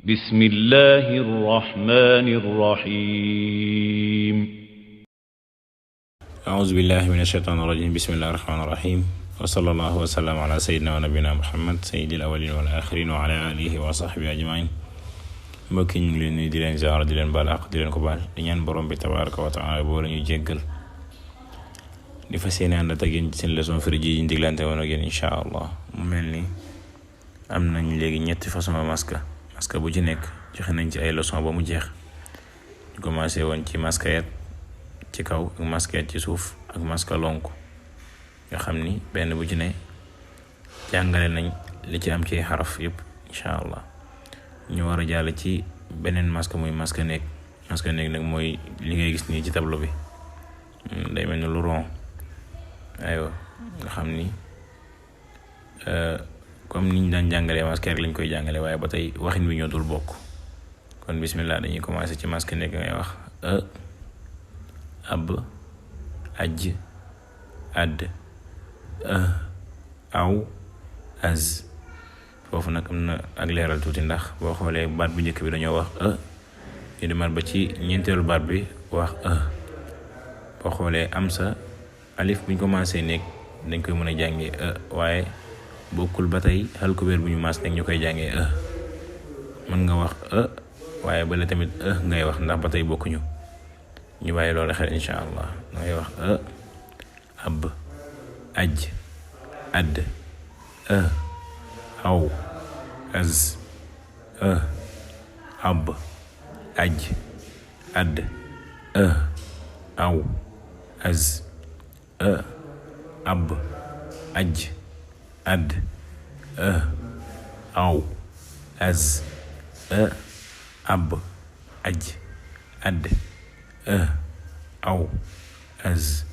بسم الله الرحمن الرحيم أعوذ بالله من الشيطان الرجيم بسم الله الرحمن الرحيم وصلى الله وسلم على سيدنا ونبينا محمد سيد الأولين والآخرين وعلى آله وصحبه أجمعين mbokki ñu ngi leen nuyu di leen ziar di leen baal ak di leen ko baal di ñaan borom bi tabaraka wa taala boo la ñu jéggal di fas yéene ànd ak yéen ci seen leçon firi ji ñu diglante woon ak yéen insha allah mu mel ni am nañ léegi ñetti façon masque bu ci nekk joxe nañ ci ay leçon ba mu jeex ñu commencé woon ci masque ci kaw ak masque ci suuf ak masque lonk nga xam ni benn bu ci ne jàngale nañ li ci am ci xaraf yëpp insha allah ñu war a jàll ci beneen masque muy masque nekk nag mooy li ngay gis nii ci tableau bi day mel ni lu rond aywa nga xam ni comme niñ daan jàngalee masque rek lañ koy jàngale waaye ba tey waxin bi ñoo dul bokk kon bismillah dañuy commencé ci masque nekk ngay wax ab aj add aw az foofu nag am na ak leeral tuuti ndax boo xoolee baat bu njëkk bi dañoo wax ñu demaat ba ci ñeenteelu baat bi wax boo xoolee am sa alif buñ commencé nekk dañ koy mën a jàngee waaye bokkul ba tey xal ko wér bu ñu maas nekk ñu koy jàngee mën nga wax waaye bale tamit ngay wax ndax ba tey bokkuñu ñu bàyyi loolu xel insha allah ngay wax ab aj add aw az ab aj add aw az ab aj add aw az ab aj add aw az